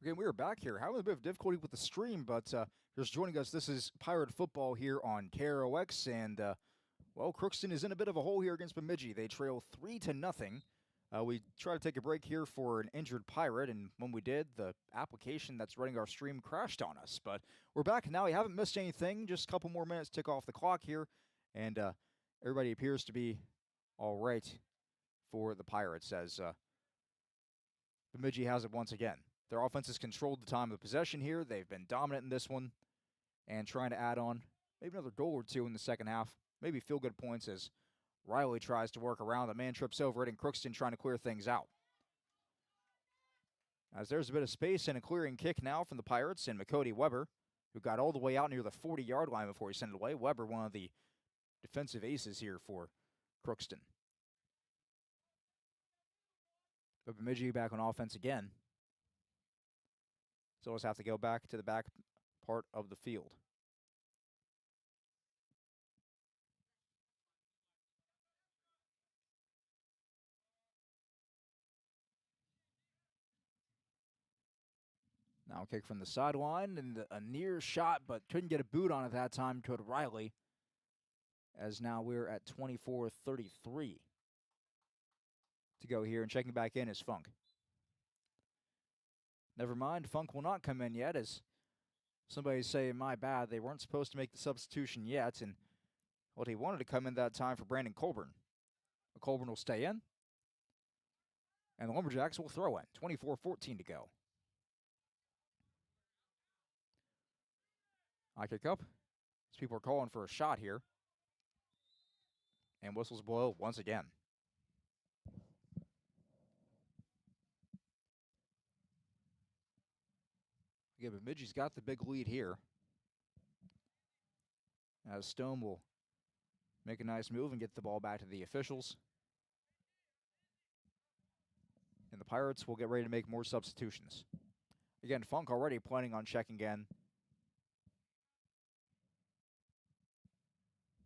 Again, we are back here having a bit of difficulty with the stream, but just joining us, this is Pirate Football here on KROX, and well, Crookston is in a bit of a hole here against Bemidji. They trail 3-0. We tried to take a break here for an injured Pirate, and when we did, the application that's running our stream crashed on us. But we're back now. We haven't missed anything. Just a couple more minutes tick off the clock here, and everybody appears to be all right for the Pirates as Bemidji has it once again. Their offense has controlled the time of possession here. They've been dominant in this one and trying to add on maybe another goal or two in the second half. Maybe feel good points as Riley tries to work around. The man trips over it, and Crookston trying to clear things out. As there's a bit of space and a clearing kick now from the Pirates and McCody Weber, who got all the way out near the 40-yard line before he sent it away. Weber, one of the defensive aces here for Crookston. But Bemidji back on offense again. So we'll just have to go back to the back part of the field. Now kick from the sideline, and a near shot, but couldn't get a boot on it that time toward Riley. As now we're at 24-33 to go here, and checking back in is Funk. Never mind, Funk will not come in yet, as somebody's saying, my bad, they weren't supposed to make the substitution yet, and well, he wanted to come in that time for Brandon Colburn. But Colburn will stay in, and the Lumberjacks will throw in. 24-14 to go. I kick up, as people are calling for a shot here, and whistles blow once again. Yeah, Bemidji's got the big lead here. As Stone will make a nice move and get the ball back to the officials. And the Pirates will get ready to make more substitutions. Again, Funk already planning on checking in.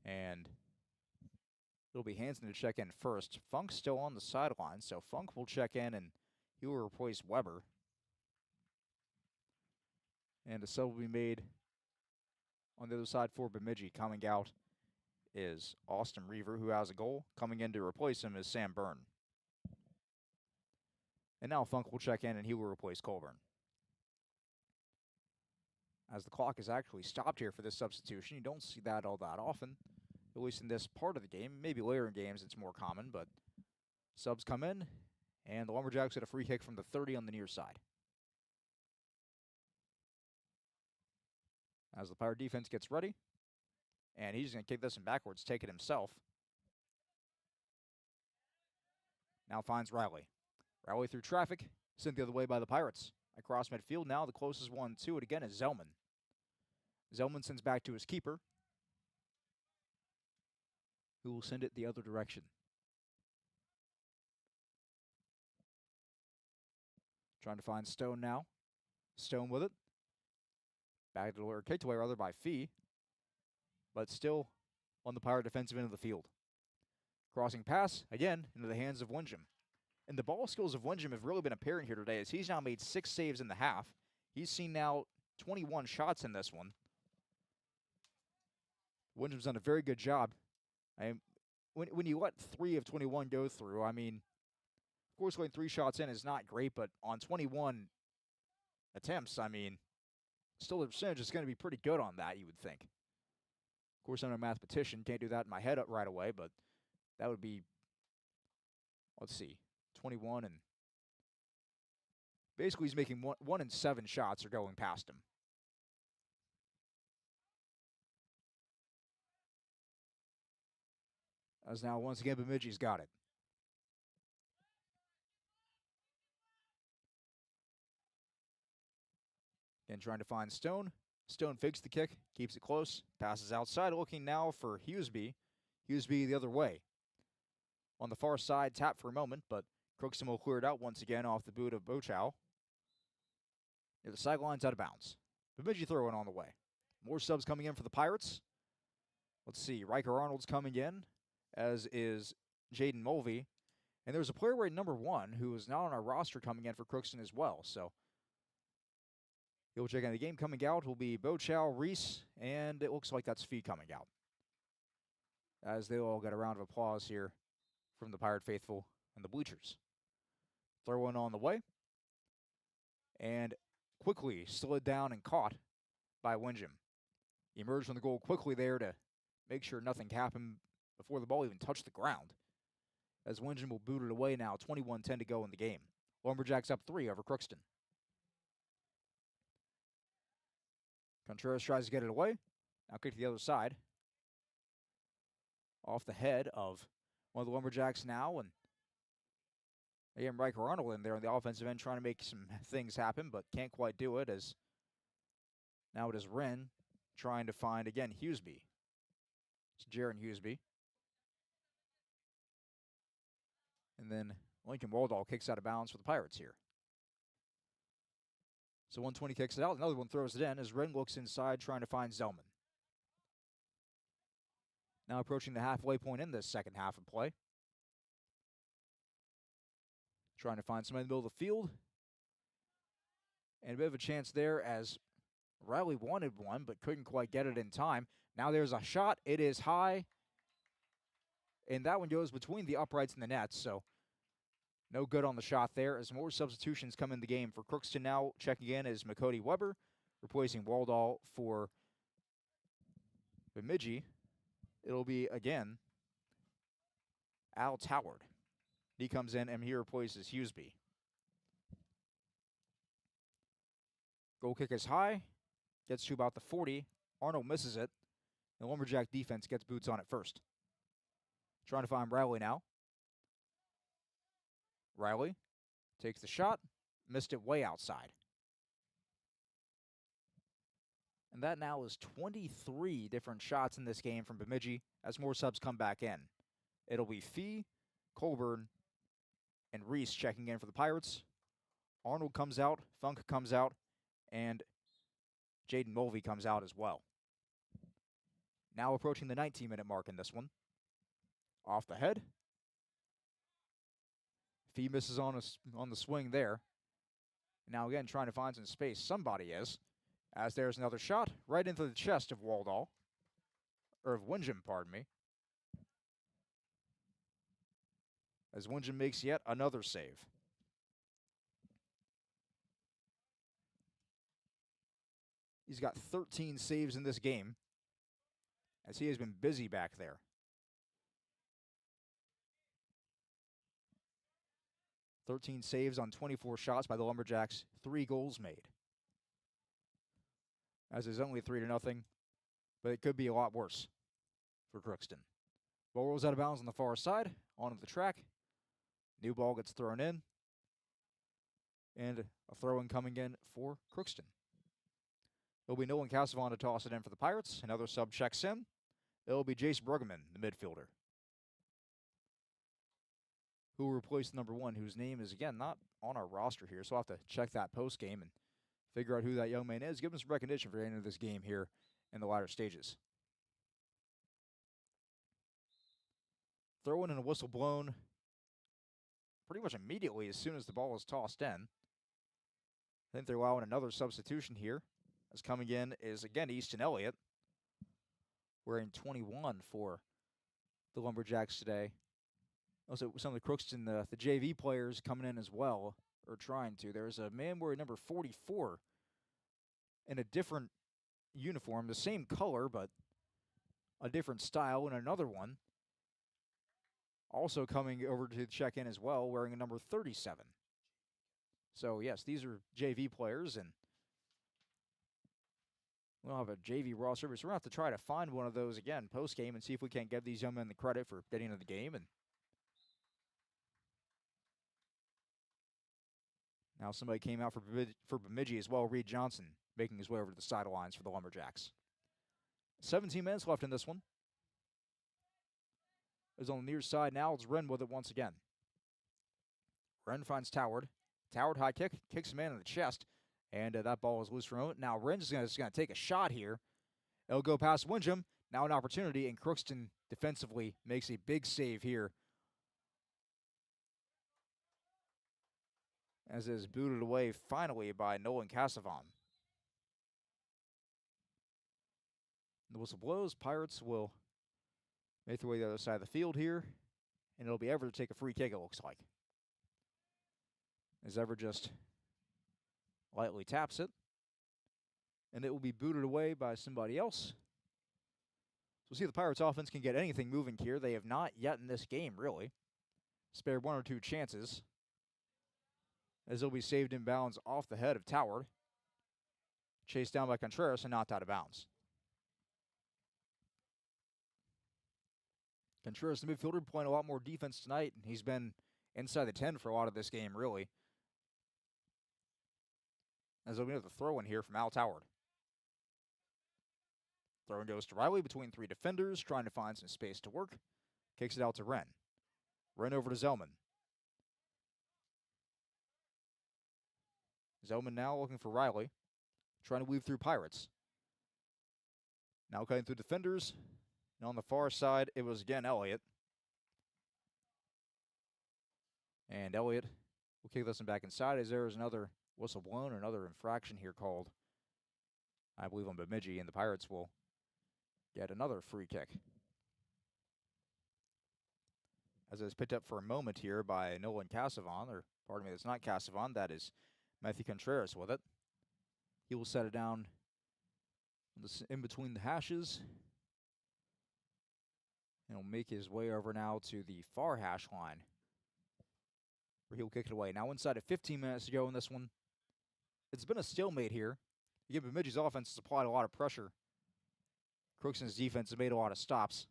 And it'll be Hansen to check in first. Funk's still on the sideline, so Funk will check in and he will replace Weber. And a sub will be made on the other side for Bemidji. Coming out is Austin Reaver, who has a goal. Coming in to replace him is Sam Byrne. And now Funk will check in and he will replace Colburn. As the clock is actually stopped here for this substitution, you don't see that all that often, at least in this part of the game. Maybe later in games it's more common, but subs come in, and the Lumberjacks get a free kick from the 30 on the near side. As the Pirate defense gets ready, and he's going to kick this one backwards, take it himself. Now finds Riley. Riley through traffic, sent the other way by the Pirates. Across midfield now, the closest one to it again is Zellman. Zellman sends back to his keeper, who will send it the other direction. Trying to find Stone now. Stone with it. Back to or kicked away rather by Fee, but still on the Pirate defensive end of the field. Crossing pass, again, into the hands of Windham. And the ball skills of Windham have really been apparent here today, as he's now made 6 saves in the half. He's seen now 21 shots in this one. Windham's done a very good job. When you let 3 of 21 go through, I mean, of course, going 3 shots in is not great, but on 21 attempts, I mean, still the percentage is going to be pretty good on that, you would think. Of course, I'm a mathematician. Can't do that in my head right away, but that would be, let's see, 21. And basically he's making 1 in 7 shots are going past him. As now, once again, Bemidji's got it. Again, trying to find Stone. Stone fakes the kick, keeps it close, passes outside, looking now for Hughesby. Hughesby the other way. On the far side, tap for a moment, but Crookston will clear it out once again off the boot of Bochow. Near the sideline's out of bounds. Bemidji throwing on the way. More subs coming in for the Pirates. Let's see, Riker Arnold's coming in, as is Jaden Mulvey. And there's a player wearing number 1 who is not on our roster coming in for Crookston as well. So You'll check in the game. Coming out will be Bochow, Reese, and it looks like that's Fee coming out. As they all get a round of applause here from the Pirate faithful and the bleachers. Throw one on the way. And quickly slid down and caught by Windjam. Emerged from the goal quickly there to make sure nothing happened before the ball even touched the ground. As Windjam will boot it away now, 21-10 to go in the game. Lumberjacks up 3 over Crookston. Contreras tries to get it away. Now kick to the other side. Off the head of one of the Lumberjacks now. And again, Riker Arnold in there on the offensive end trying to make some things happen, but can't quite do it, as now it is Wren trying to find, again, Hughesby. It's Jaron Hughesby. And then Lincoln Waldall kicks out of bounds for the Pirates here. So 120 kicks it out. Another one throws it in as Wren looks inside trying to find Zellman. Now approaching the halfway point in this second half of play. Trying to find somebody in the middle of the field. And a bit of a chance there as Riley wanted one but couldn't quite get it in time. Now there's a shot. It is high. And that one goes between the uprights and the nets, so no good on the shot there as more substitutions come in the game. For Crookston now checking in is McCody Weber, replacing Waldall for Bemidji. It'll be, again, Al Toward. He comes in and he replaces Hughesby. Goal kick is high. Gets to about the 40. Arnold misses it. The Lumberjack defense gets boots on it first. Trying to find Riley now. Riley takes the shot. Missed it way outside. And that now is 23 different shots in this game from Bemidji as more subs come back in. It'll be Fee, Colburn, and Reese checking in for the Pirates. Arnold comes out, Funk comes out, and Jaden Mulvey comes out as well. Now approaching the 19-minute mark in this one. Off the head. Fee misses on the swing there. Now again trying to find some space. Somebody is. As there's another shot right into the chest of Waldall. Or of Windjam, pardon me. As Windjam makes yet another save. He's got 13 saves in this game, as he has been busy back there. "13 saves on 24 shots by the Lumberjacks, 3 goals made. As is only 3-0, but it could be a lot worse for Crookston. Ball rolls out of bounds on the far side, onto the track. New ball gets thrown in, and a throw-in coming in for Crookston. It'll be Nolan Cassavon to toss it in for the Pirates. Another sub checks in. It'll be Jace Bruggeman, the midfielder, who will replace number 1, whose name is, again, not on our roster here, so I'll have to check that post-game and figure out who that young man is. Give him some recognition for getting into this game here in the latter stages. Throw in and a whistle blown pretty much immediately as soon as the ball is tossed in. I think they're allowing another substitution here. As coming in is, again, Easton Elliott, wearing 21 for the Lumberjacks today. Also, some of the Crookston, the JV players coming in as well, or trying to. There's a man wearing number 44 in a different uniform, the same color, but a different style, and another one also coming over to check in as well, wearing a number 37. So, yes, these are JV players, and we'll have a JV roster, so we're going to have to try to find one of those again post-game and see if we can't give these young men the credit for getting into the game. And now somebody came out for Bemidji as well, Reed Johnson, making his way over to the sidelines for the Lumberjacks. 17 minutes left in this one. Is on the near side now. It's Wren with it once again. Wren finds Toward. Toward high kick, kicks a man in the chest, and that ball is loose from him. Now Wren's just going to take a shot here. It'll go past Windjam. Now an opportunity, and Crookston defensively makes a big save here. As is booted away finally by Nolan Cassavon. The whistle blows. Pirates will make their way to the other side of the field here, and it'll be Everett to take a free kick, it looks like. As Everett just lightly taps it, and it will be booted away by somebody else. So we'll see if the Pirates offense can get anything moving here. They have not yet in this game, really. Spared one or two chances, as they'll be saved in bounds off the head of Toward. Chased down by Contreras and knocked out of bounds. Contreras, the midfielder, playing a lot more defense tonight, and he's been inside the 10 for a lot of this game, really. As they'll be able to throw in here from Al Toward. Throw-in goes to Riley between three defenders, trying to find some space to work. Kicks it out to Wren. Wren over to Zellman. Zellman now looking for Riley, trying to weave through Pirates. Now cutting through defenders. And on the far side, it was again Elliott. And Elliott will kick this one back inside as there is another whistle blown, another infraction here called, I believe, on Bemidji, and the Pirates will get another free kick. As it was picked up for a moment here by Nolan Casavan, or pardon me, that's not Casavan, that is Matthew Contreras with it. He will set it down in between the hashes. And he'll make his way over now to the far hash line, where he'll kick it away. Now inside of 15 minutes to go in this one. It's been a stalemate here. Again, Bemidji's offense has applied a lot of pressure. Crookston's defense has made a lot of stops.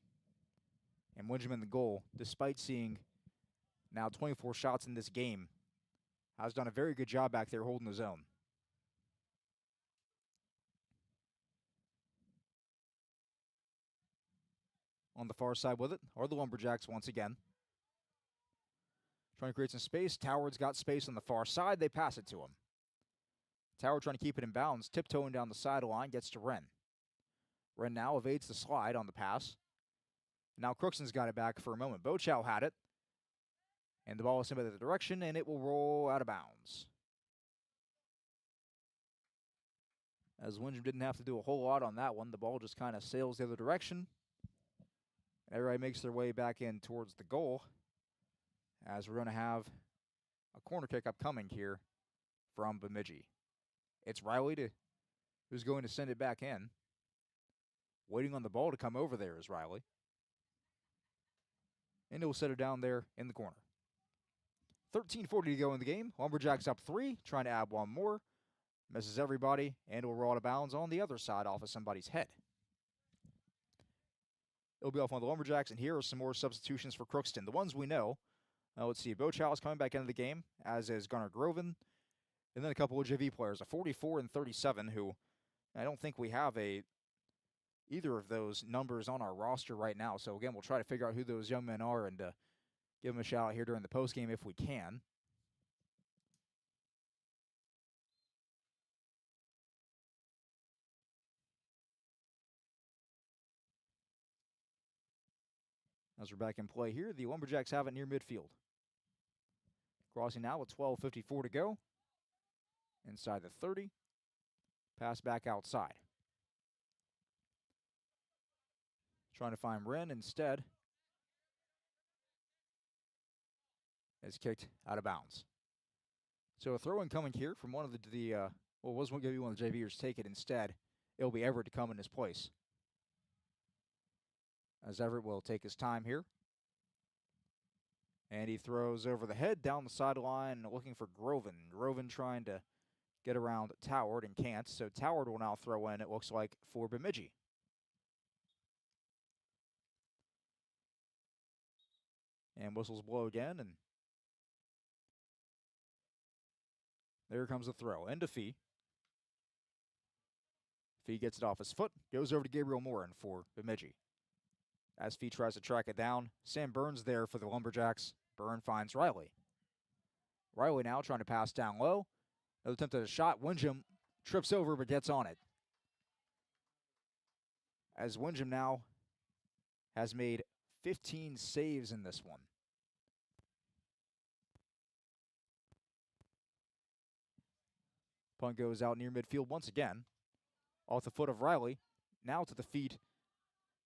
And Windham in the goal, despite seeing now 24 shots in this game, has done a very good job back there holding the zone. On the far side with it are the Lumberjacks once again. Trying to create some space. Toward's got space on the far side. They pass it to him. Toward trying to keep it in bounds, tiptoeing down the sideline, gets to Wren. Wren now evades the slide on the pass. Now Crookston's got it back for a moment. Bochow had it. And the ball is sent in the direction, and it will roll out of bounds. As Windham didn't have to do a whole lot on that one, the ball just kind of sails the other direction. Everybody makes their way back in towards the goal, as we're going to have a corner kick upcoming here from Bemidji. It's Riley who's going to send it back in. Waiting on the ball to come over there is Riley. And he'll set it down there in the corner. 13:40 to go in the game. Lumberjacks up 3, trying to add one more. Misses everybody, and will roll out of bounds on the other side off of somebody's head. It'll be off on the Lumberjacks, and here are some more substitutions for Crookston. The ones we know. Let's see, Bochow is coming back into the game, as is Gunnar Groven. And then a couple of JV players, a 44 and 37, who I don't think we have either of those numbers on our roster right now. So again, we'll try to figure out who those young men are and give them a shout out here during the postgame if we can. As we're back in play here, the Lumberjacks have it near midfield. Crossing now with 12:54 to go. Inside the 30. Pass back outside. Trying to find Wren instead. Is kicked out of bounds. So a throw-in coming here from one of was going to be one of the JVers take it instead. It'll be Everett to come in his place. As Everett will take his time here. And he throws over the head down the sideline looking for Groven. Groven trying to get around Toward and can't. So Toward will now throw in, it looks like, for Bemidji. And whistles blow again, and there comes the throw. Into Fee. Fee gets it off his foot. Goes over to Gabriel Morin for Bemidji. As Fee tries to track it down, Sam Burns there for the Lumberjacks. Byrne finds Riley. Riley now trying to pass down low. Another attempt at a shot. Windham trips over but gets on it. As Windham now has made 15 saves in this one. Punt goes out near midfield once again. Off the foot of Riley. Now to the feet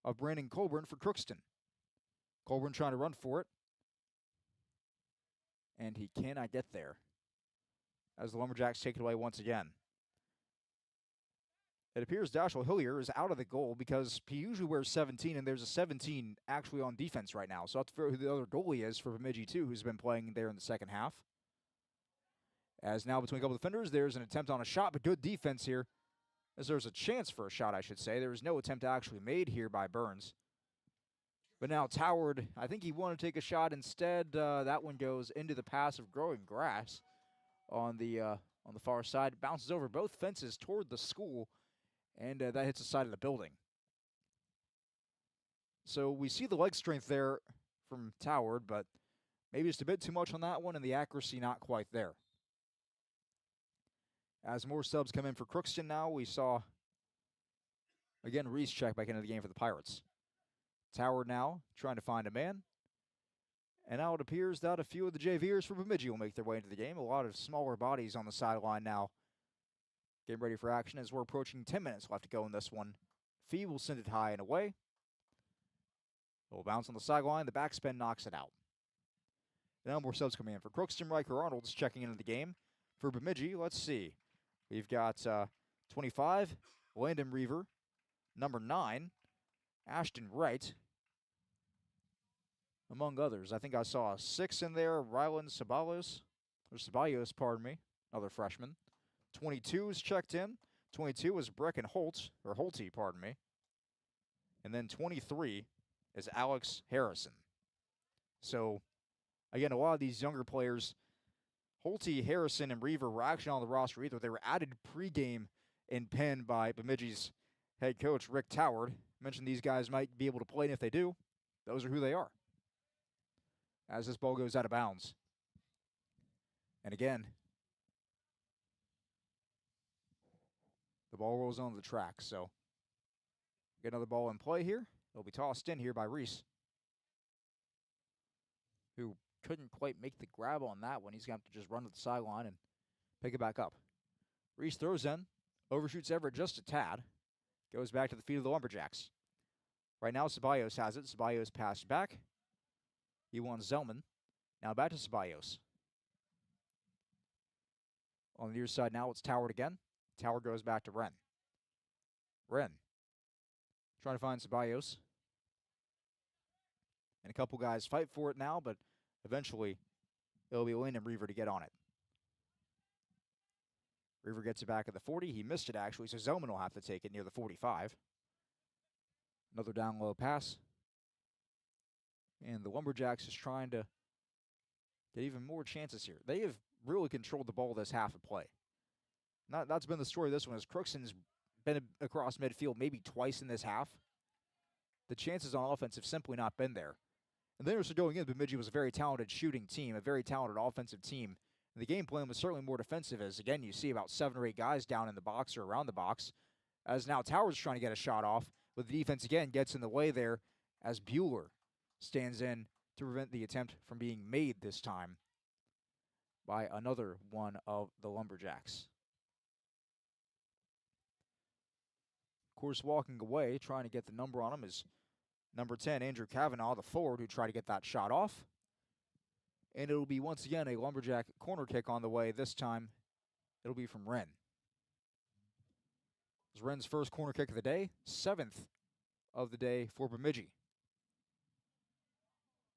of Brandon Colburn for Crookston. Colburn trying to run for it. And he cannot get there as the Lumberjacks take it away once again. It appears Dashel Hillier is out of the goal because he usually wears 17, and there's a 17 actually on defense right now. So that's who the other goalie is for Bemidji, too, who's been playing there in the second half. As now between a couple of defenders, there's an attempt on a shot, but good defense here. As there's a chance for a shot, I should say. There was no attempt actually made here by Burns. But now Toward, I think he wanted to take a shot instead. That one goes into the pass of growing grass on the far side. Bounces over both fences toward the school, and that hits the side of the building. So we see the leg strength there from Toward, but maybe just a bit too much on that one, and the accuracy not quite there. As more subs come in for Crookston now, we saw, again, Reese check back into the game for the Pirates. Toward now trying to find a man. And now it appears that a few of the JVers for Bemidji will make their way into the game. A lot of smaller bodies on the sideline now getting ready for action as we're approaching 10 minutes left to go in this one. Fee will send it high and away. It will bounce on the sideline. The backspin knocks it out. Now more subs coming in for Crookston. Riker Arnold's checking into the game. For Bemidji, let's see. We've got 25, Landon Reaver. Number 9, Ashton Wright. Among others. I think I saw a 6 in there. Rylan Ceballos, pardon me. Another freshman. 22 is checked in. 22 is Brecken Holte, pardon me. And then 23 is Alex Harrison. So, again, a lot of these younger players, Holte, Harrison, and Reaver were actually on the roster either. They were added pregame in Penn by Bemidji's head coach, Rick Toward. Mentioned these guys might be able to play, and if they do, those are who they are. As this ball goes out of bounds. And again, the ball rolls onto the track. So, get another ball in play here. It'll be tossed in here by Reese, who couldn't quite make the grab on that one. He's going to have to just run to the sideline and pick it back up. Reese throws in, overshoots Everett just a tad, goes back to the feet of the Lumberjacks. Right now, Ceballos has it. Ceballos passed back. He wants Zellman. Now back to Ceballos. On the near side now, it's Toward again. Toward goes back to Wren. Wren trying to find Ceballos. And a couple guys fight for it now, but eventually it'll be Landon Reaver to get on it. Reaver gets it back at the 40. He missed it, actually, so Zellman will have to take it near the 45. Another down low pass. And the Lumberjacks is trying to get even more chances here. They have really controlled the ball this half of play. That's been the story of this one, is Crookston's been across midfield maybe twice in this half. The chances on offense have simply not been there. And then going in, Bemidji was a very talented shooting team, a very talented offensive team. And the game plan was certainly more defensive, as, again, you see about 7 or 8 guys down in the box or around the box. As now Towers trying to get a shot off, but the defense, again, gets in the way there as Bueller stands in to prevent the attempt from being made this time by another one of the Lumberjacks. Of course, walking away, trying to get the number on him is number 10, Andrew Cavanaugh, the forward, who tried to get that shot off. And it'll be, once again, a Lumberjack corner kick on the way. This time, it'll be from Wren. It's Wren's first corner kick of the day, 7th of the day for Bemidji.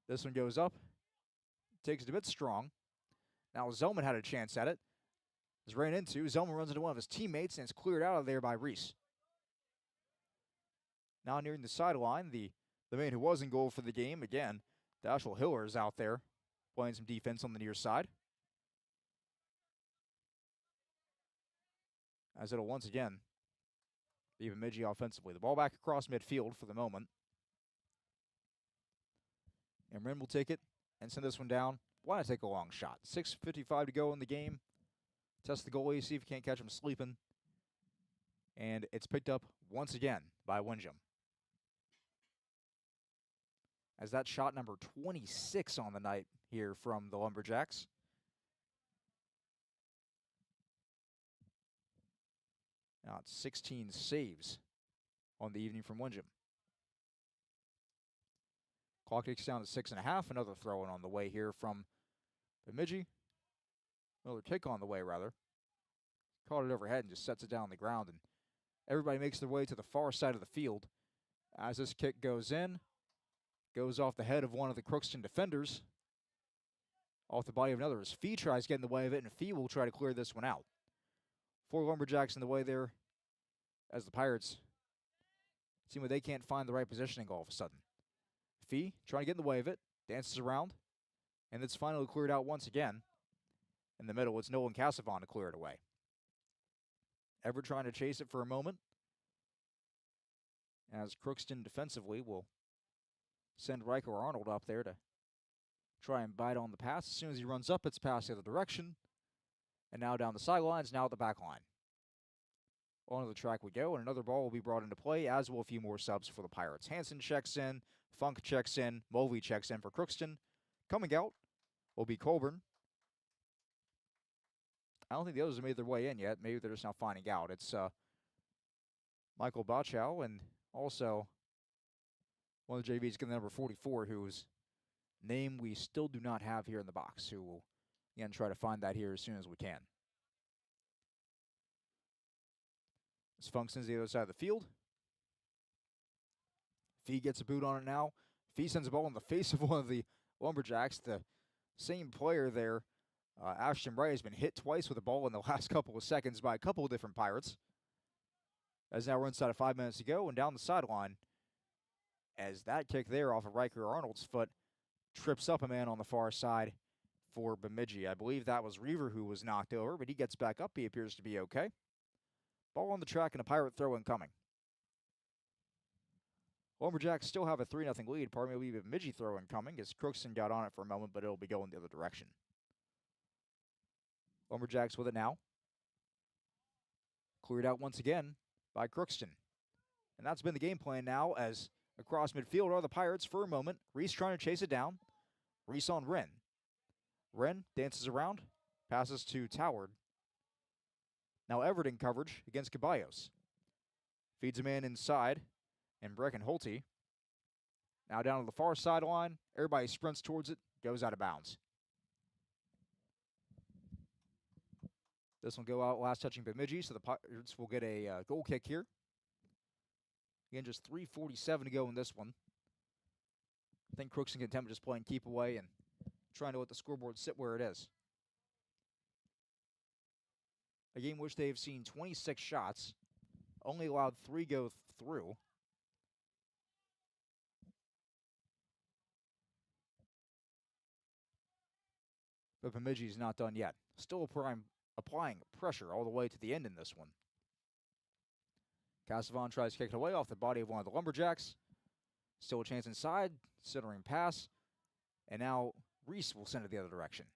This one goes up, takes it a bit strong. Now Zellman had a chance at it. It's ran into. Zellman runs into one of his teammates, and it's cleared out of there by Reese. Now nearing the sideline, the man who was in goal for the game, again, Dashel Hiller is out there playing some defense on the near side. As it'll once again be Bemidji offensively. The ball back across midfield for the moment. And Wren will take it and send this one down. Why not take a long shot? 6:55 to go in the game. Test the goalie, see if you can't catch him sleeping. And it's picked up once again by Windjam. As that shot number 26 on the night here from the Lumberjacks. Now it's 16 saves on the evening from Windjam. Clock ticks down to 6.5. Another throw in on the way here from Bemidji. Another kick on the way, rather. Caught it overhead and just sets it down on the ground. And everybody makes their way to the far side of the field. As this kick goes in, goes off the head of one of the Crookston defenders. Off the body of another. As Fee tries to get in the way of it, and Fee will try to clear this one out. 4 Lumberjacks in the way there as the Pirates seem like they can't find the right positioning all of a sudden. Fee trying to get in the way of it, dances around, and it's finally cleared out once again. In the middle, it's Nolan Cassavon to clear it away. Everett trying to chase it for a moment, as Crookston defensively will send Riker Arnold up there to try and bite on the pass. As soon as he runs up, it's passed the other direction. And now down the sidelines, now at the back line. Onto the track we go, and another ball will be brought into play, as will a few more subs for the Pirates. Hansen checks in, Funk checks in, Mulvey checks in for Crookston. Coming out will be Colburn. I don't think the others have made their way in yet. Maybe they're just now finding out. It's Michael Bachow, and also one of the JVs, getting the number 44, whose name we still do not have here in the box, who will, again, try to find that here as soon as we can. As Funk sends the other side of the field. Fee gets a boot on it now. Fee sends a ball in the face of one of the Lumberjacks. The same player there, Ashton Wright, has been hit twice with a ball in the last couple of seconds by a couple of different Pirates. As now we're inside of 5 minutes to go, and down the sideline, as that kick there off of Riker Arnold's foot trips up a man on the far side for Bemidji. I believe that was Reaver who was knocked over, but he gets back up. He appears to be okay. Ball on the track and a Pirate throw-in coming. Lumberjacks still have a 3-0 lead. Pardon me, will be a Bemidji throw-in coming as Crookston got on it for a moment, but it'll be going the other direction. Lumberjacks with it now. Cleared out once again by Crookston. And that's been the game plan now, as across midfield are the Pirates for a moment. Reese trying to chase it down. Reese on Wren. Wren dances around, passes to Toward. Now Everett in coverage against Caballos. Feeds a man inside, and Brecken Holte. Now down to the far sideline. Everybody sprints towards it, goes out of bounds. This will go out last touching Bemidji, so the Pirates will get a goal kick here. Again, just 3:47 to go in this one. I think Crookston can attempt just playing keep away and trying to let the scoreboard sit where it is. A game in which they've seen 26 shots, only allowed 3 go through. But Bemidji's not done yet. Still applying pressure all the way to the end in this one. Cassavon tries to kick it away off the body of one of the Lumberjacks. Still a chance inside, centering pass. And now Reese will send it the other direction.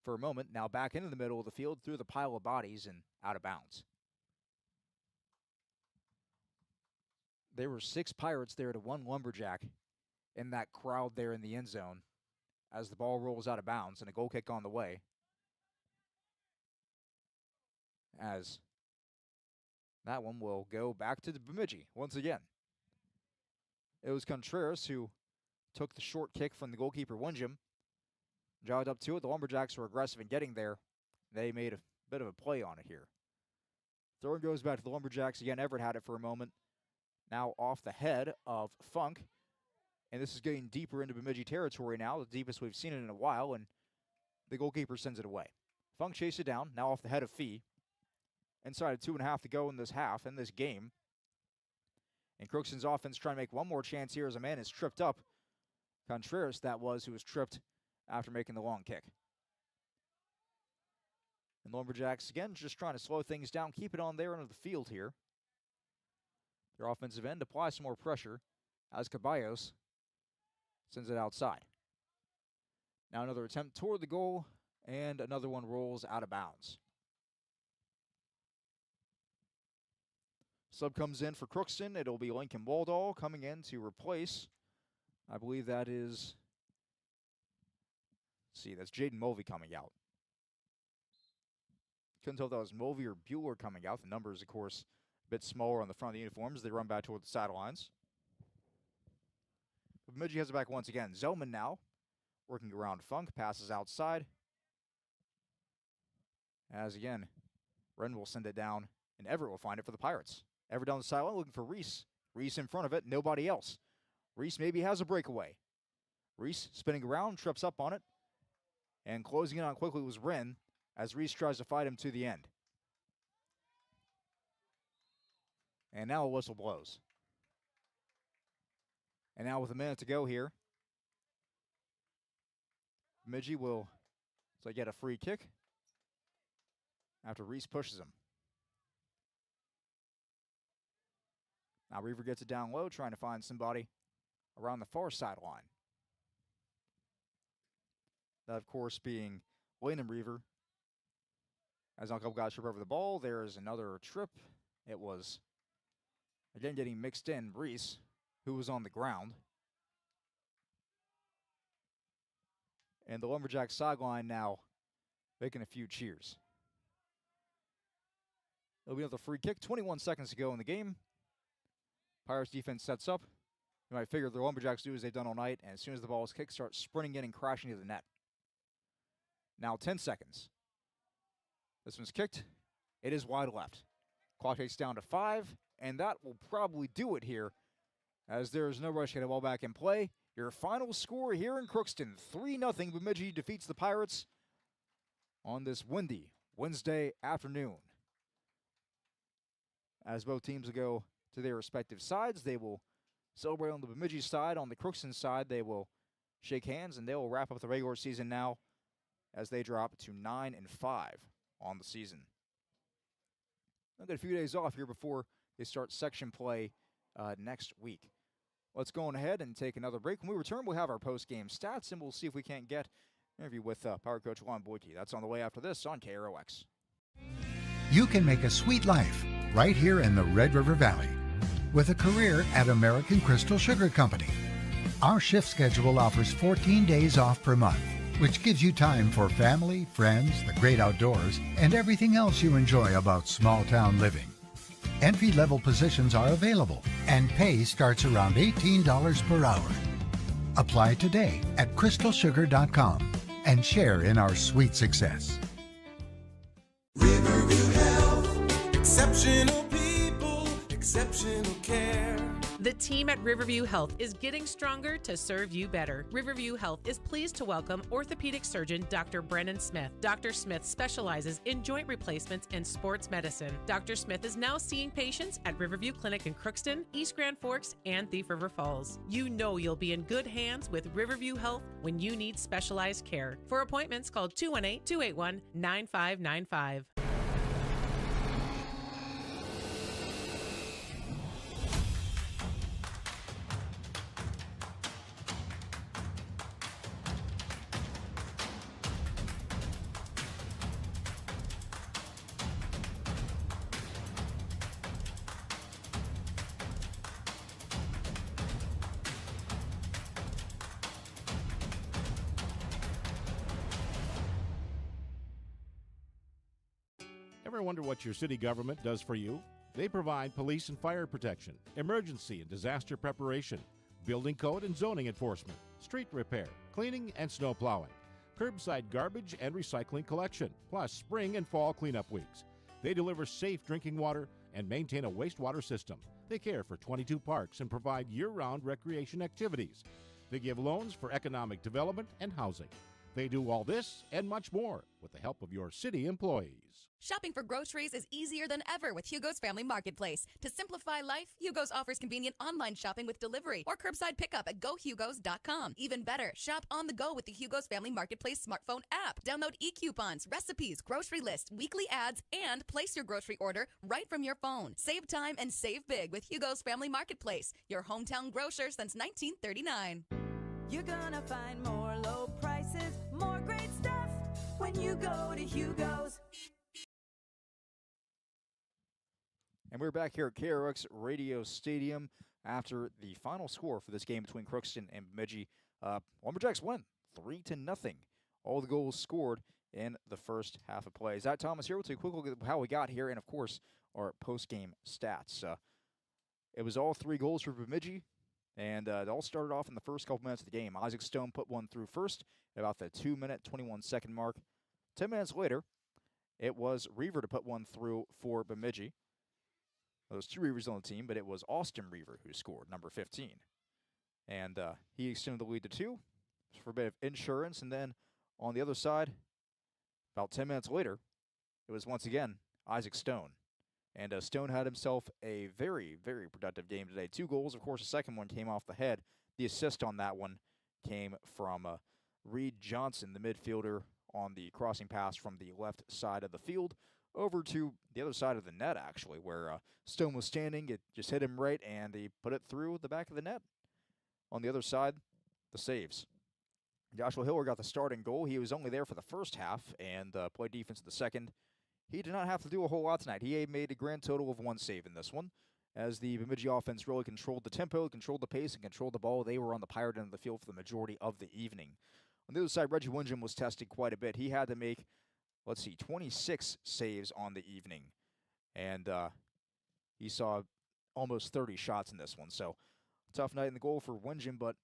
For a moment, now back into the middle of the field through the pile of bodies and out of bounds. There were 6 Pirates there to 1 Lumberjack in that crowd there in the end zone as the ball rolls out of bounds and a goal kick on the way. As that one will go back to the Bemidji once again. It was Contreras who took the short kick from the goalkeeper, Winjam. Jogged up to it. The Lumberjacks were aggressive in getting there. They made a bit of a play on it here. Throw goes back to the Lumberjacks. Again, Everett had it for a moment. Now off the head of Funk. And this is getting deeper into Bemidji territory now, the deepest we've seen it in a while, and the goalkeeper sends it away. Funk chases it down, now off the head of Fee. Inside of 2.5 to go in this half, in this game. And Crookston's offense trying to make one more chance here as a man is tripped up. Contreras, that was, who was tripped after making the long kick. And Lumberjacks, again, just trying to slow things down, keep it on there into the field here. Their offensive end apply some more pressure as Caballos sends it outside. Now another attempt toward the goal, and another one rolls out of bounds. Sub comes in for Crookston. It'll be Lincoln Waldall coming in to replace, I believe that is, let's see, that's Jaden Mulvey coming out. Couldn't tell if that was Mulvey or Bueller coming out. The numbers, of course, a bit smaller on the front of the uniforms. They run back toward the sidelines. Bemidji has it back once again. Zellman now working around Funk, passes outside. As again, Wren will send it down, and Everett will find it for the Pirates. Everett down the sideline looking for Reese. Reese in front of it, nobody else. Reese maybe has a breakaway. Reese spinning around, trips up on it, and closing it on quickly was Wren as Reese tries to fight him to the end. And now a whistle blows. And now with a minute to go here, Bemidji will get a free kick after Reese pushes him. Now Reaver gets it down low, trying to find somebody around the far sideline. That, of course, being Landon Reaver. As a couple guys trip over the ball, there is another trip. It was, again, getting mixed in. Reese, who was on the ground. And the Lumberjacks sideline now making a few cheers. It'll be another free kick. 21 seconds to go in the game. Pirates defense sets up. You might figure the Lumberjacks do as they've done all night, and as soon as the ball is kicked, start sprinting in and crashing to the net. Now 10 seconds. This one's kicked. It is wide left. Clock takes down to 5, and that will probably do it here, as there is no rush to get the ball back in play. Your final score here in Crookston, 3-0. Bemidji defeats the Pirates on this windy Wednesday afternoon. As both teams will go to their respective sides, they will celebrate on the Bemidji side. On the Crookston side, they will shake hands, and they will wrap up the regular season now as they drop to 9-5 on the season. They'll get a few days off here before they start section play next week. Let's go on ahead and take another break. When we return, we'll have our post-game stats, and we'll see if we can't get an interview with Power Coach Lon Boyke. That's on the way after this on KROX. You can make a sweet life right here in the Red River Valley with a career at American Crystal Sugar Company. Our shift schedule offers 14 days off per month, which gives you time for family, friends, the great outdoors, and everything else you enjoy about small-town living. Entry-level positions are available, and pay starts around $18 per hour. Apply today at crystalsugar.com and share in our sweet success. Riverview Health, exceptional people, exceptional care. The team at Riverview Health is getting stronger to serve you better. Riverview Health is pleased to welcome orthopedic surgeon Dr. Brennan Smith. Dr. Smith specializes in joint replacements and sports medicine. Dr. Smith is now seeing patients at Riverview Clinic in Crookston, East Grand Forks, and Thief River Falls. You know you'll be in good hands with Riverview Health when you need specialized care. For appointments, call 218-281-9595. Ever wonder what your city government does for you? They provide police and fire protection, emergency and disaster preparation, building code and zoning enforcement, street repair, cleaning and snow plowing, curbside garbage and recycling collection, plus spring and fall cleanup weeks. They deliver safe drinking water and maintain a wastewater system. They care for 22 parks and provide year-round recreation activities. They give loans for economic development and housing. They do all this and much more with the help of your city employees. Shopping for groceries is easier than ever with Hugo's Family Marketplace. To simplify life, Hugo's offers convenient online shopping with delivery or curbside pickup at gohugos.com. Even better, shop on the go with the Hugo's Family Marketplace smartphone app. Download e-coupons, recipes, grocery lists, weekly ads, and place your grocery order right from your phone. Save time and save big with Hugo's Family Marketplace, your hometown grocer since 1939. You're gonna find more low prices, more great stuff when you go to Hugo's. And we're back here at KRX Radio Stadium after the final score for this game between Crookston and Bemidji. Lumberjacks win 3-0. All the goals scored in the first half of play. Zach Thomas here. We'll take a quick look at how we got here and, of course, our post-game stats. It was all 3 goals for Bemidji. And it all started off in the first couple minutes of the game. Isaac Stone put one through first at about the 2-minute, 21-second mark. 10 minutes later, it was Reaver to put one through for Bemidji. Well, there's 2 Reavers on the team, but it was Austin Reaver who scored, number 15. And he extended the lead to 2 for a bit of insurance. And then on the other side, about 10 minutes later, it was once again Isaac Stone. And Stone had himself a very, very productive game today. 2 goals. Of course, the second one came off the head. The assist on that one came from Reed Johnson, the midfielder, on the crossing pass from the left side of the field over to the other side of the net, actually, where Stone was standing. It just hit him right, and he put it through the back of the net. On the other side, the saves. Joshua Hiller got the starting goal. He was only there for the first half and played defense in the second. He did not have to do a whole lot tonight. He made a grand total of 1 save in this one, as the Bemidji offense really controlled the tempo, controlled the pace, and controlled the ball. They were on the Pirate end of the field for the majority of the evening. On the other side, Reggie Wingem was tested quite a bit. He had to make, 26 saves on the evening. And he saw almost 30 shots in this one. So, tough night in the goal for Wingem, but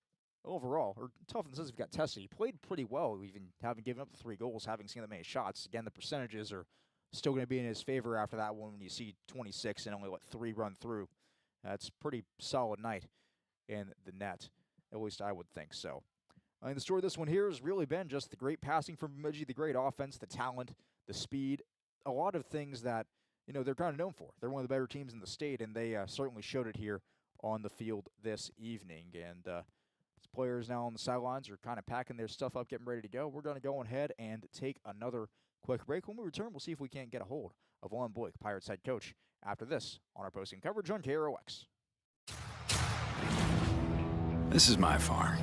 overall, or tough in the sense he got tested. He played pretty well, even having given up the 3 goals, having seen that many shots. Again, the percentages are still going to be in his favor after that one when you see 26 and only, 3 run through. That's pretty solid night in the net. At least I would think so. I mean, the story of this one here has really been just the great passing from Bemidji, the great offense, the talent, the speed, a lot of things that, they're kind of known for. They're one of the better teams in the state, and they certainly showed it here on the field this evening. And players now on the sidelines are kind of packing their stuff up, getting ready to go. We're going to go ahead and take another quick break. When we return, we'll see if we can't get a hold of Lon Blake, Pirates head coach, after this on our posting coverage on KROX. This is my farm.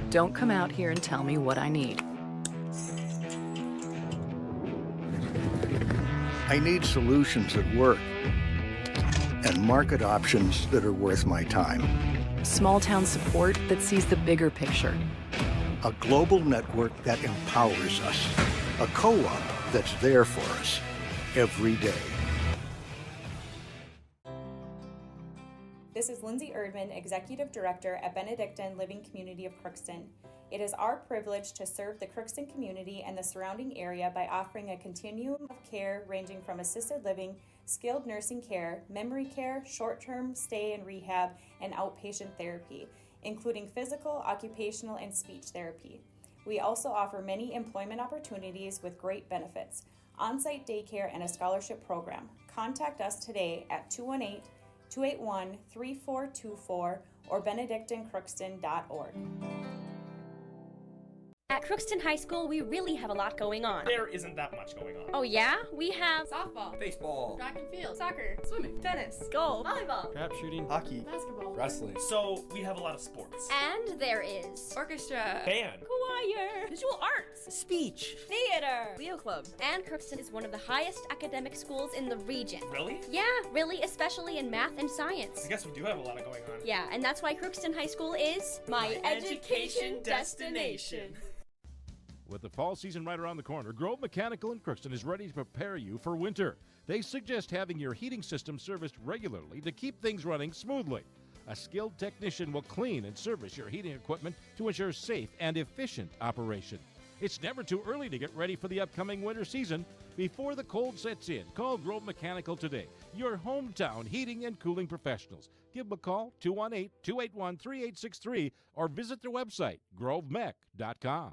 Don't come out here and tell me what I need. I need solutions that work and market options that are worth my time. Small town support that sees the bigger picture. A global network that empowers us. A co-op that's there for us every day. This is Lindsay Erdman, Executive Director at Benedictine Living Community of Crookston. It is our privilege to serve the Crookston community and the surrounding area by offering a continuum of care ranging from assisted living, skilled nursing care, memory care, short-term stay and rehab, and outpatient therapy, including physical, occupational, and speech therapy. We also offer many employment opportunities with great benefits, on-site daycare, and a scholarship program. Contact us today at 218-281-3424 or benedictinecrookston.org. At Crookston High School, we really have a lot going on. There isn't that much going on. Oh yeah? We have softball, baseball, track and field, soccer, swimming, tennis, golf, volleyball, trap shooting, hockey, basketball, wrestling. So we have a lot of sports. And there is orchestra, band, choir, visual arts, speech, theater, Leo Club. And Crookston is one of the highest academic schools in the region. Really? Yeah, really, especially in math and science. I guess we do have a lot of going on. Yeah, and that's why Crookston High School is my education destination. With the fall season right around the corner, Grove Mechanical in Crookston is ready to prepare you for winter. They suggest having your heating system serviced regularly to keep things running smoothly. A skilled technician will clean and service your heating equipment to ensure safe and efficient operation. It's never too early to get ready for the upcoming winter season. Before the cold sets in, call Grove Mechanical today, your hometown heating and cooling professionals. Give them a call, 218-281-3863, or visit their website, grovemech.com.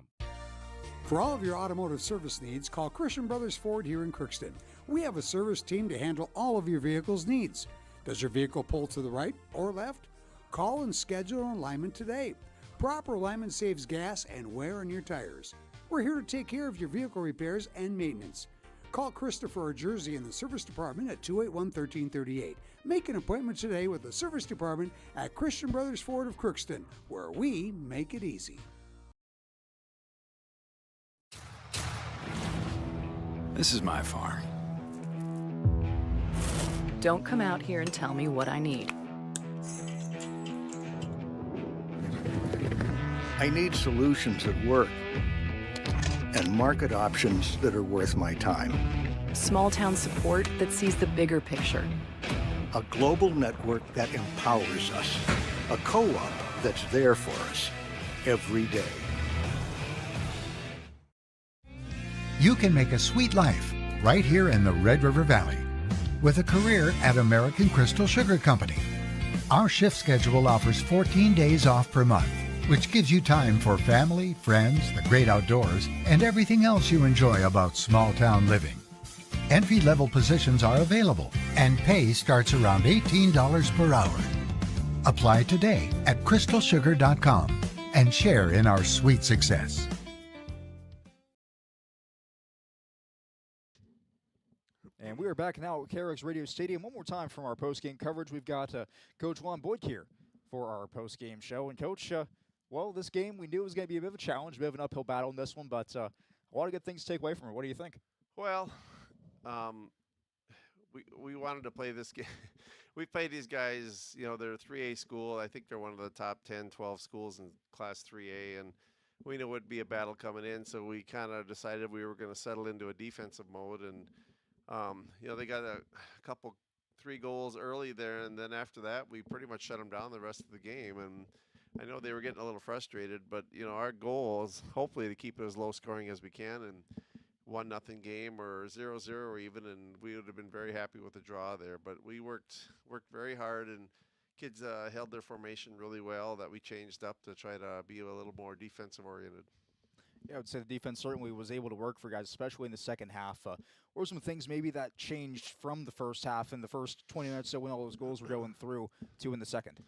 For all of your automotive service needs, call Christian Brothers Ford here in Crookston. We have a service team to handle all of your vehicle's needs. Does your vehicle pull to the right or left? Call and schedule an alignment today. Proper alignment saves gas and wear on your tires. We're here to take care of your vehicle repairs and maintenance. Call Christopher or Jersey in the service department at 281-1338. Make an appointment today with the service department at Christian Brothers Ford of Crookston, where we make it easy. This is my farm. Don't come out here and tell me what I need. I need solutions that work and market options that are worth my time. Small town support that sees the bigger picture. a global network that empowers us, a co-op that's there for us every day. You can make a sweet life right here in the Red River Valley with a career at American Crystal Sugar Company. Our shift schedule offers 14 days off per month, which gives you time for family, friends, the great outdoors, and everything else you enjoy about small town living. Entry-level positions are available, and pay starts around $18 per hour. Apply today at crystalsugar.com and share in our sweet success. And we are back now at KRX Radio Stadium. One more time from our post-game coverage. We've got Coach Juan Boyd here for our post-game show. And, Coach, well, this game we knew it was going to be a bit of a challenge, a bit of an uphill battle in this one, but a lot of good things to take away from it. What do you think? Well, we wanted to play this game. We played these guys, you know, they're a 3A school. I think they're one of the top 10, 12 schools in Class 3A, and we knew it would be a battle coming in, so we kind of decided we were going to settle into a defensive mode. And, you know, they got a couple, 3 goals early there, and then after that, we pretty much shut them down the rest of the game. And I know they were getting a little frustrated, but, you know, our goal is hopefully to keep it as low scoring as we can, and 1-0 game or 0-0 or even, and we would have been very happy with the draw there. But we worked very hard, and kids held their formation really well that we changed up to try to be a little more defensive oriented. Yeah, I would say the defense certainly was able to work for guys, especially in the second half. What were some things maybe that changed from the first half in the first 20 minutes so when all those goals were going through to in the second?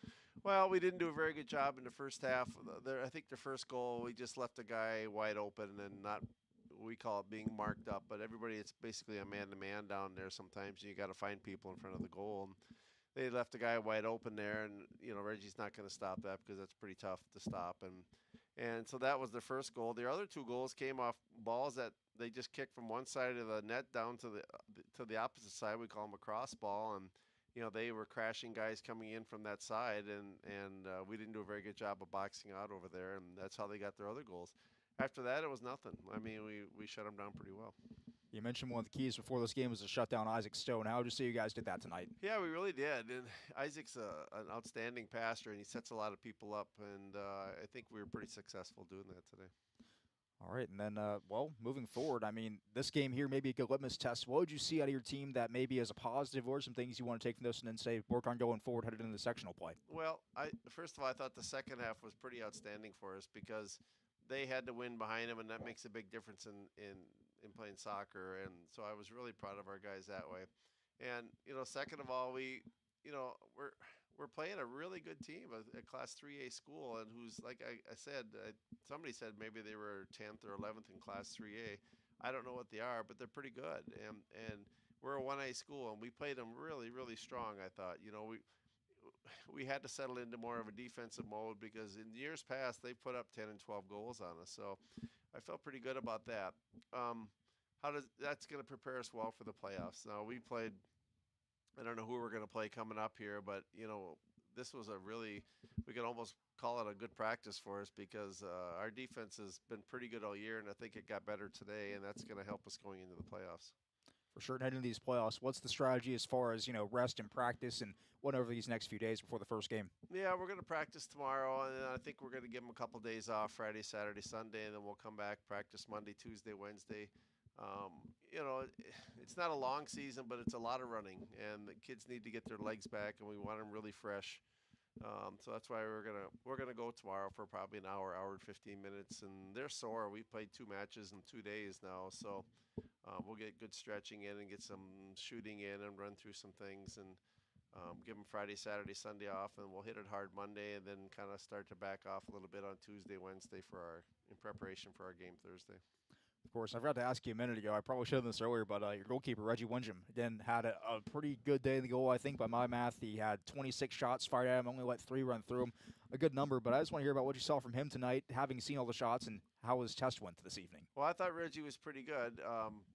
Well, we didn't do a very good job in the first half. I think the first goal, we just left a guy wide open and not, we call it being marked up, but everybody, it's basically a man-to-man down there sometimes. You got to find people in front of the goal. And they left a guy wide open there, and, you know, Reggie's not going to stop that because that's pretty tough to stop. And so that was the first goal. The other 2 goals came off balls that they just kicked from one side of the net down to the opposite side. We call them a cross ball, and you know they were crashing guys coming in from that side, and we didn't do a very good job of boxing out over there, and that's how they got their other goals. After that, it was nothing. I mean, we shut them down pretty well. You mentioned one of the keys before this game was to shut down Isaac Stone. How would you say you guys did that tonight? Yeah, we really did. And Isaac's an outstanding passer, and he sets a lot of people up. And I think we were pretty successful doing that today. All right, and then, well, moving forward, I mean, this game here may be a good litmus test. What would you see out of your team that maybe is a positive or some things you want to take from this and then say work on going forward headed into the sectional play? Well, first of all, I thought the second half was pretty outstanding for us because they had to win behind them, and that makes a big difference in playing soccer. And so I was really proud of our guys that way. And, you know, second of all, we're playing a really good team, a Class 3A school, and who's, like I said, somebody said maybe they were 10th or 11th in Class 3A. I don't know what they are, but they're pretty good. And we're a 1A school, and we played them really, really strong, I thought. You know, we had to settle into more of a defensive mode because in years past, they put up 10 and 12 goals on us. So I felt pretty good about that. That's going to prepare us well for the playoffs. Now, we played, I don't know who we're going to play coming up here, but, you know, this was we could almost call it a good practice for us because our defense has been pretty good all year, and I think it got better today, and that's going to help us going into the playoffs. For sure, heading into these playoffs, what's the strategy as far as, you know, rest and practice and what over these next few days before the first game? Yeah, we're going to practice tomorrow, and I think we're going to give them a couple days off, Friday, Saturday, Sunday, and then we'll come back, practice Monday, Tuesday, Wednesday. You know, it's not a long season, but it's a lot of running, and the kids need to get their legs back, and we want them really fresh. So that's why we're gonna go tomorrow for probably an hour and 15 minutes, and they're sore. We played 2 matches in 2 days now, so we'll get good stretching in and get some shooting in and run through some things, and give them Friday, Saturday, Sunday off, and we'll hit it hard Monday, and then kind of start to back off a little bit on Tuesday, Wednesday in preparation for our game Thursday. Of course, I forgot to ask you a minute ago. I probably should have done this earlier, but your goalkeeper, Reggie Wingham, again, had a pretty good day in the goal, I think, by my math. He had 26 shots fired at him, only let 3 run through him. A good number, but I just want to hear about what you saw from him tonight, having seen all the shots, and how his test went this evening. Well, I thought Reggie was pretty good.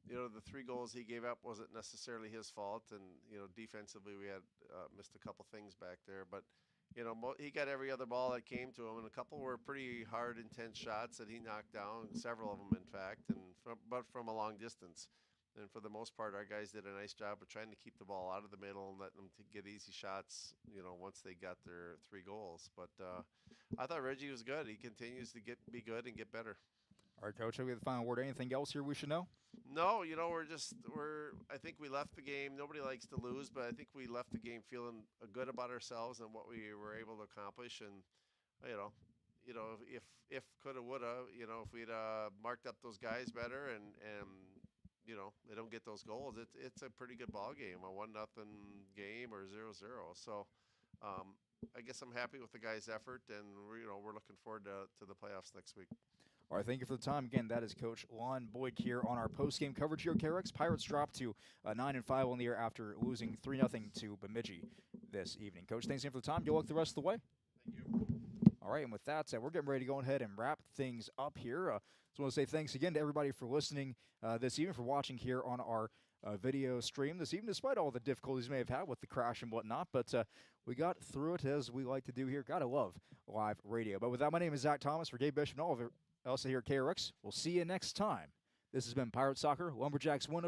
You know, the 3 goals he gave up wasn't necessarily his fault, and, you know, defensively we had missed a couple things back there, but you know, he got every other ball that came to him, and a couple were pretty hard, intense shots that he knocked down, several of them, in fact, but from a long distance. And for the most part, our guys did a nice job of trying to keep the ball out of the middle and let them get easy shots, once they got their 3 goals. But I thought Reggie was good. He continues to be good and get better. All right, Coach, have we have the final word? Anything else here we should know? No, I think we left the game. Nobody likes to lose, but I think we left the game feeling good about ourselves and what we were able to accomplish. And, if coulda, woulda, if we'd marked up those guys better and they don't get those goals, it's a pretty good ball game, a 1-0 game or 0-0. So I guess I'm happy with the guys' effort, and we're looking forward to the playoffs next week. All right, thank you for the time. Again, that is Coach Lon Boyd here on our post-game coverage here at KRX. Pirates dropped to 9-5 on the year after losing 3-0 to Bemidji this evening. Coach, thanks again for the time. Good luck the rest of the way. Thank you. All right, and with that said, we're getting ready to go ahead and wrap things up here. Just want to say thanks again to everybody for listening this evening, for watching here on our video stream this evening, despite all the difficulties we may have had with the crash and whatnot. But we got through it, as we like to do here. Gotta love live radio. But with that, my name is Zach Thomas for Gabe Bishop and all of us here at KRX. We'll see you next time. This has been Pirate Soccer. Lumberjacks win